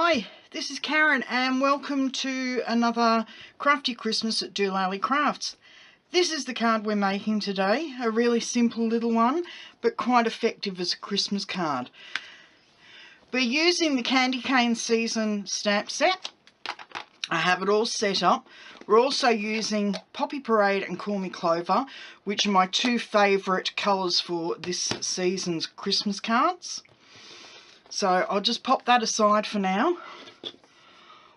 Hi, this is Karen and welcome to another Crafty Christmas at dolallycrafts. This is the card we're making today, a really simple little one but quite effective as a Christmas card. We're using the Candy Cane Season stamp set. I have it all set up. We're also using Poppy Parade and Call Me Clover, which are my two favourite colours for this season's Christmas cards. So I'll just pop that aside for now.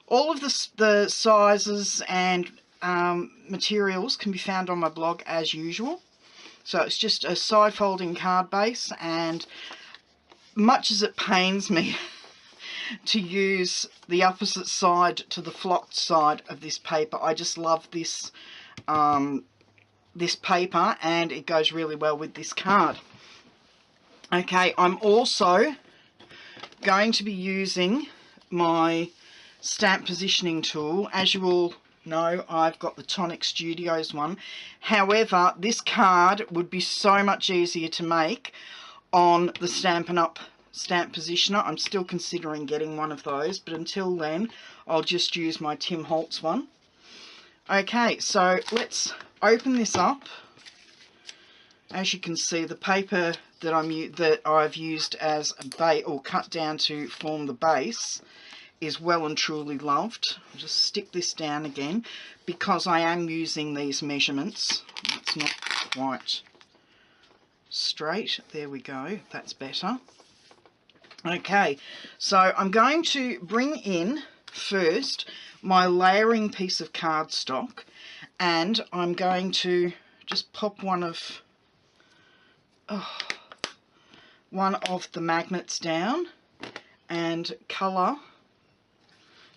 All of the sizes and materials can be found on my blog as usual. So it's just a side folding card base, and much as it pains me to use the opposite side to the flocked side of this paper, I just love this this paper and it goes really well with this card. Okay, I'm also going to be using my stamp positioning tool. As you all know, I've got the Tonic Studios one. However, this card would be so much easier to make on the Stampin' Up! Stamp Positioner. I'm still considering getting one of those, but until then I'll just use my Tim Holtz one. Okay, so let's open this up. As you can see, the paper that I've used as a base, or cut down to form the base, is well and truly loved. I'll just stick this down again because I am using these measurements. It's not quite straight. There we go. That's better. Okay, so I'm going to bring in first my layering piece of cardstock, and I'm going to just pop one of the magnets down and colour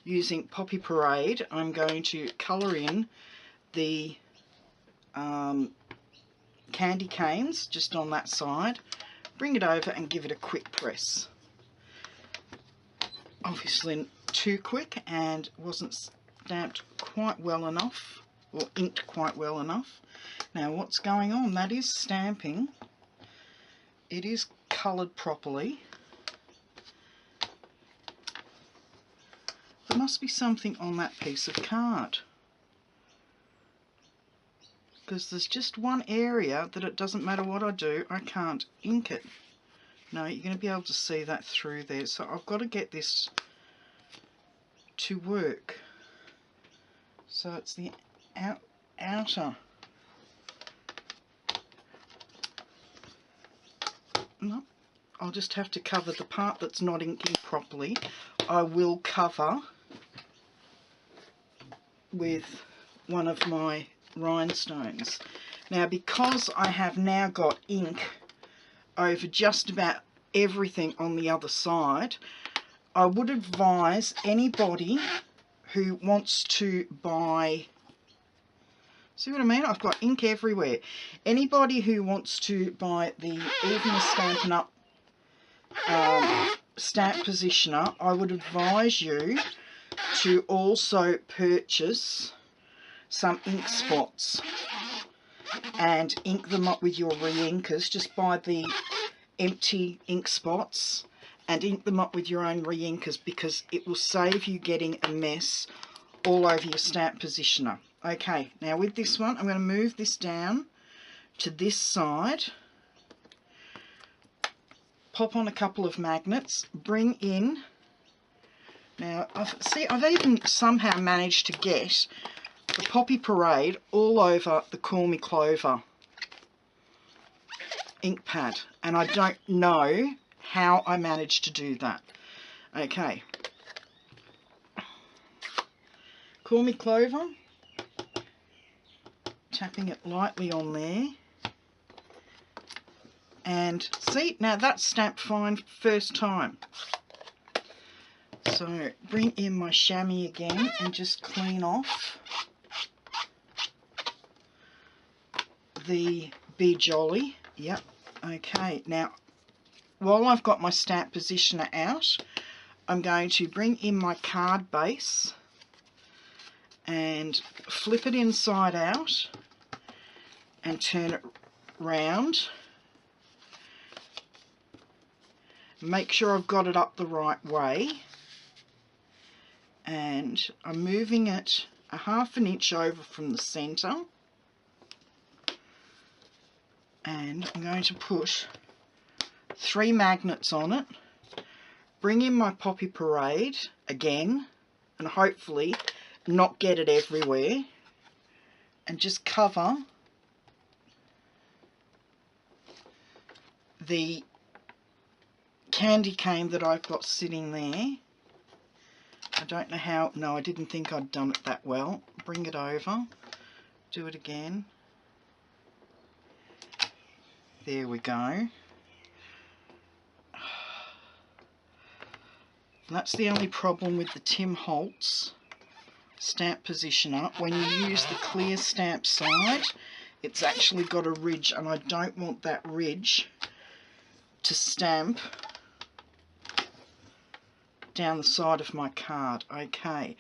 using Poppy Parade. I'm going to colour in the candy canes just on that side, bring it over and give it a quick press. Obviously too quick and wasn't stamped quite well enough, or inked quite well enough. Now what's going on? That is stamping. It is coloured properly. There must be something on that piece of card, because there's just one area that it doesn't matter what I do, I can't ink it. No, you're going to be able to see that through there. So I've got to get this to work. So it's the outer. No, I'll just have to cover the part that's not inking properly. I will cover with one of my rhinestones. Now, because I have now got ink over just about everything on the other side, I would advise anybody who wants to buy, see what I mean? I've got ink everywhere. Anybody who wants to buy the even the Stampin' Up! Stamp Positioner, I would advise you to also purchase some ink spots and ink them up with your re-inkers. Just buy the empty ink spots and ink them up with your own re-inkers, because it will save you getting a mess all over your stamp positioner. Okay, now with this one, I'm going to move this down to this side, pop on a couple of magnets, bring in. Now, I've even somehow managed to get the Poppy Parade all over the Call Me Clover ink pad, and I don't know how I managed to do that. Okay, Call Me Clover, tapping it lightly on there, and see, now that's stamped fine first time. So bring in my chamois again and just clean off the Be Jolly. Yep. Okay, now while I've got my stamp positioner out, I'm going to bring in my card base and flip it inside out and turn it round. Make sure I've got it up the right way. and I'm moving it a ½ inch over from the centre, and I'm going to put 3 magnets on it, bring in my Poppy Parade again, and hopefully not get it everywhere, and just cover the candy cane that I've got sitting there. I don't know how, no, I didn't think I'd done it that well. Bring it over, do it again. There we go. That's the only problem with the Tim Holtz stamp positioner. When you use the clear stamp side, it's actually got a ridge, and I don't want that ridge to stamp down the side of my card. Okay,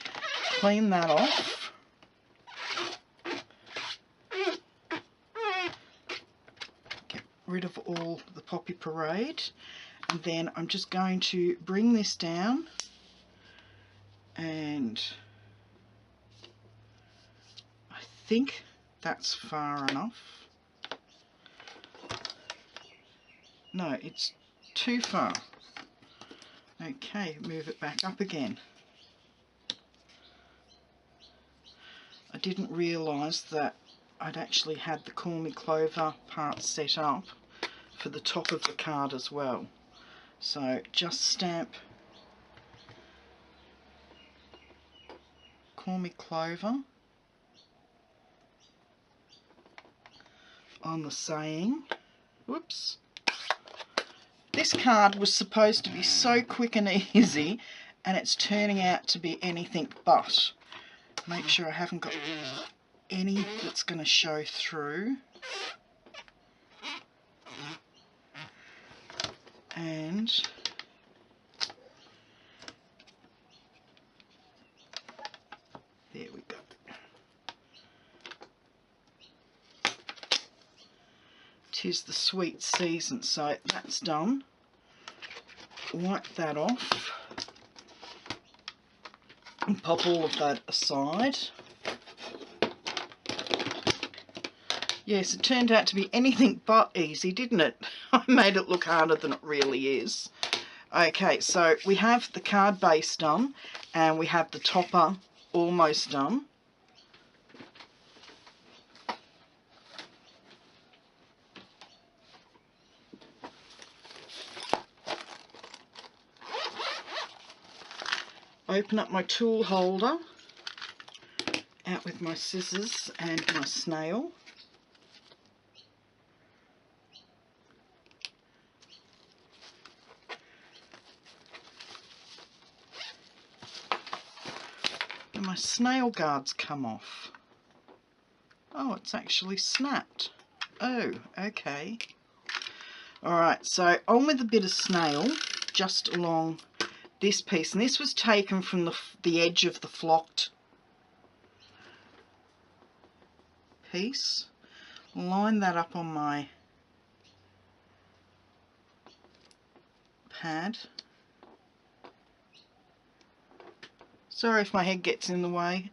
clean that off. Get rid of all the Poppy Parade, and then I'm just going to bring this down, and I think that's far enough. No, it's too far. Okay, move it back up again. I didn't realise that I'd actually had the Call Me Clover part set up for the top of the card as well. So just stamp Call Me Clover on the saying. Whoops. This card was supposed to be so quick and easy, and it's turning out to be anything but. Make sure I haven't got any that's going to show through. And there we go. 'Tis the sweet season, so that's done. Wipe that off and pop all of that aside. Yes, it turned out to be anything but easy, didn't it? I made it look harder than it really is. Okay, so we have the card base done, and we have the topper almost done. Open up my tool holder, out with my scissors and my snail. And my snail guard's come off. Oh, it's actually snapped. Oh, okay. Alright, so on with a bit of snail, just along this piece, and this was taken from the edge of the flocked piece. Line that up on my pad. Sorry if my head gets in the way.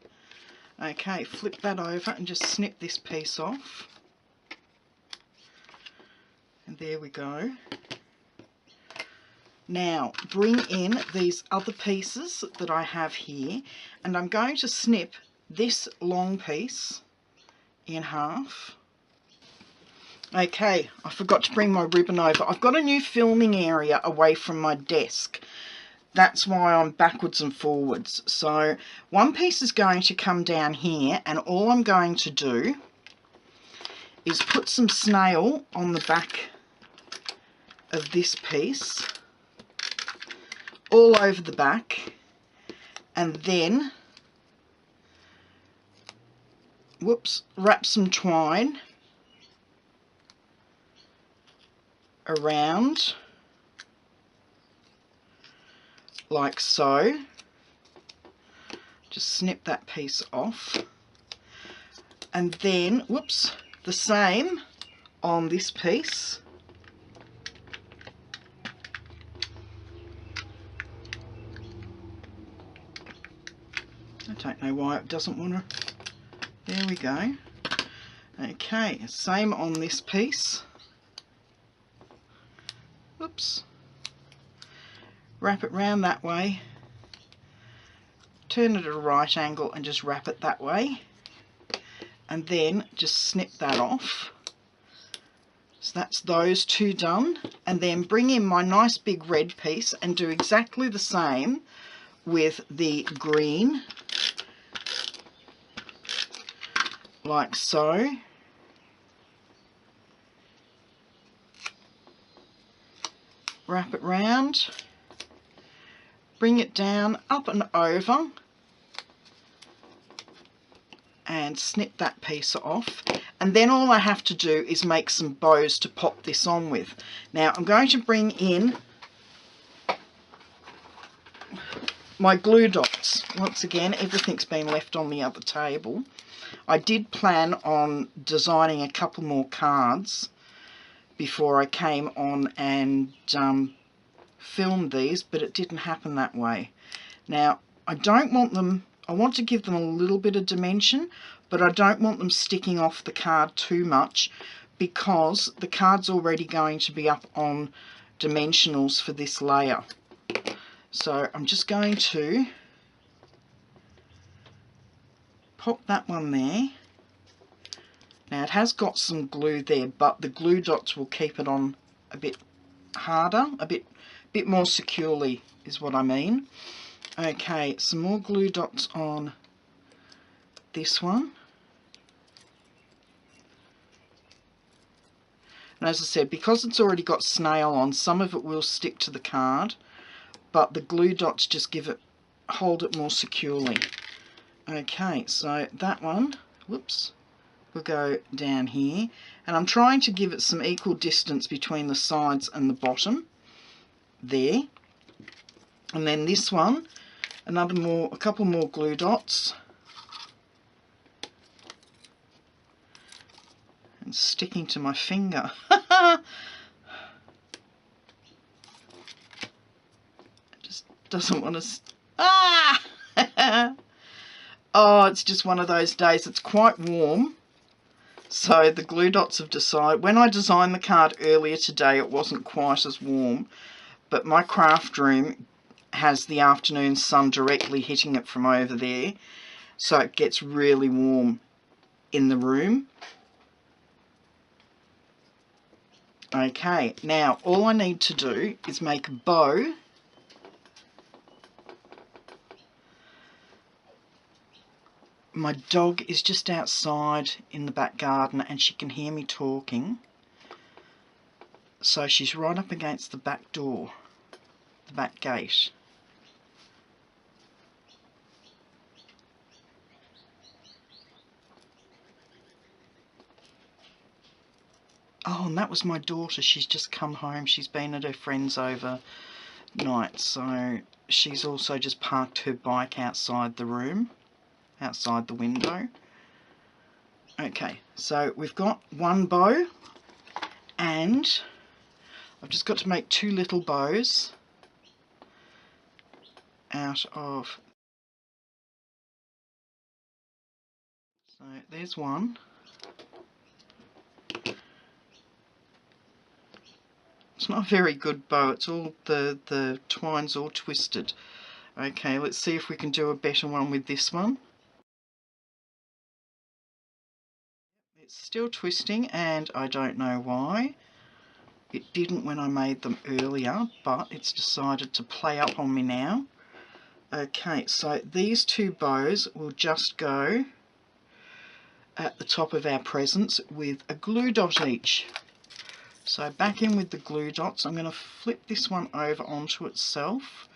Okay, flip that over and just snip this piece off. And there we go. Now bring in these other pieces that I have here, and I'm going to snip this long piece in half. Okay, I forgot to bring my ribbon over. I've got a new filming area away from my desk. That's why I'm backwards and forwards. So one piece is going to come down here, and all I'm going to do is put some snail on the back of this piece, all over the back, and then, whoops, wrap some twine around like so. Just snip that piece off, and then, whoops, the same on this piece. I don't know why it doesn't want to. There we go. Okay, same on this piece. Oops. Wrap it round that way. Turn it at a right angle and just wrap it that way. And then just snip that off. So that's those two done. And then bring in my nice big red piece and do exactly the same with the green. Like so. Wrap it round. Bring it down, up and over. And snip that piece off. And then all I have to do is make some bows to pop this on with. Now I'm going to bring in my glue dots. Once again, everything's been left on the other table. I did plan on designing a couple more cards before I came on and filmed these, but it didn't happen that way. Now, I don't want them, I want to give them a little bit of dimension, but I don't want them sticking off the card too much because the card's already going to be up on dimensionals for this layer. So I'm just going to pop that one there. Now it has got some glue there, but the glue dots will keep it on a bit harder, a bit more securely is what I mean. Okay, some more glue dots on this one. And as I said, because it's already got snail on, some of it will stick to the card, but the glue dots just hold it more securely. Okay, so that one, whoops, will go down here. And I'm trying to give it some equal distance between the sides and the bottom. There. And then this one, a couple more glue dots. And sticking to my finger. It just doesn't want to... Ah! Oh, it's just one of those days. It's quite warm. So the glue dots have decided... When I designed the card earlier today, it wasn't quite as warm. But my craft room has the afternoon sun directly hitting it from over there. So it gets really warm in the room. Okay, now all I need to do is make a bow. My dog is just outside in the back garden and she can hear me talking. So she's right up against the back door, the back gate. Oh, and that was my daughter. She's just come home. She's been at her friend's overnight. So she's also just parked her bike outside the room, outside the window. Okay, so we've got one bow and I've just got to make two little bows out of... So there's one. It's not a very good bow. It's all the twine's all twisted. Okay, let's see if we can do a better one with this one. It's still twisting and I don't know why. It didn't when I made them earlier, but it's decided to play up on me now. Okay, so these two bows will just go at the top of our presents with a glue dot each. So back in with the glue dots. I'm going to flip this one over onto itself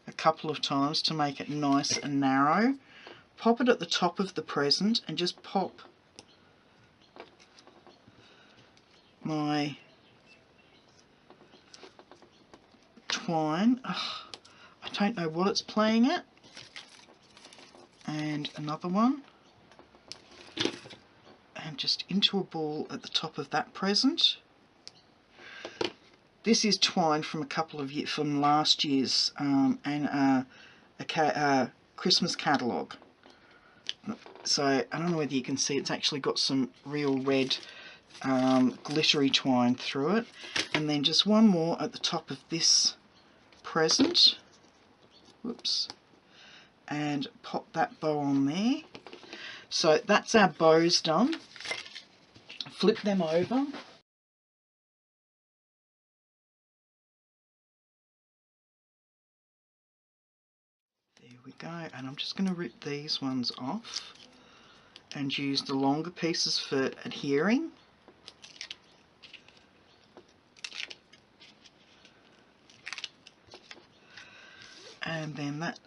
a couple of times to make it nice and narrow. Pop it at the top of the present and just pop my twine. Ugh, I don't know what it's playing at. And another one. And just into a ball at the top of that present. This is twine from a couple of years, from last year's Christmas catalogue. So I don't know whether you can see, it's actually got some real red glittery twine through it. And then just one more at the top of this present. Whoops. And pop that bow on there. So that's our bows done. Flip them over. There we go. And I'm just going to rip these ones off and use the longer pieces for adhering. And then that,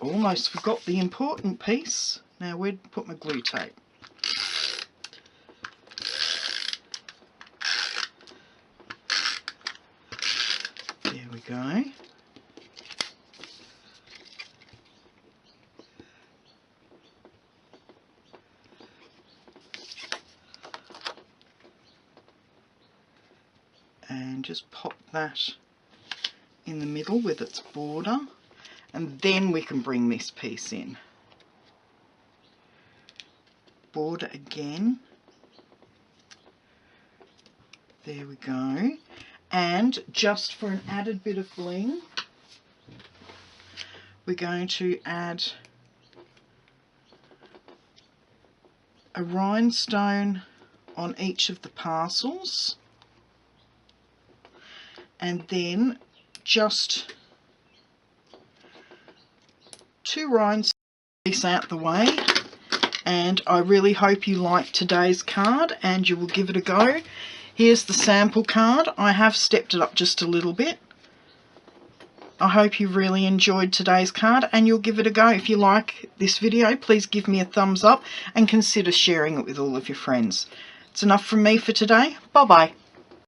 almost forgot the important piece. Now where'd I put my glue tape? There we go. And just pop that in the middle with its border, and then we can bring this piece in. Border again. There we go. And just for an added bit of bling, we're going to add a rhinestone on each of the parcels, and then just 2 rhinestones out the way. And I really hope you liked today's card and you will give it a go. Here's the sample card. I have stepped it up just a little bit. I hope you really enjoyed today's card and you'll give it a go. If you like this video, please give me a thumbs up and consider sharing it with all of your friends. It's enough from me for today. Bye bye.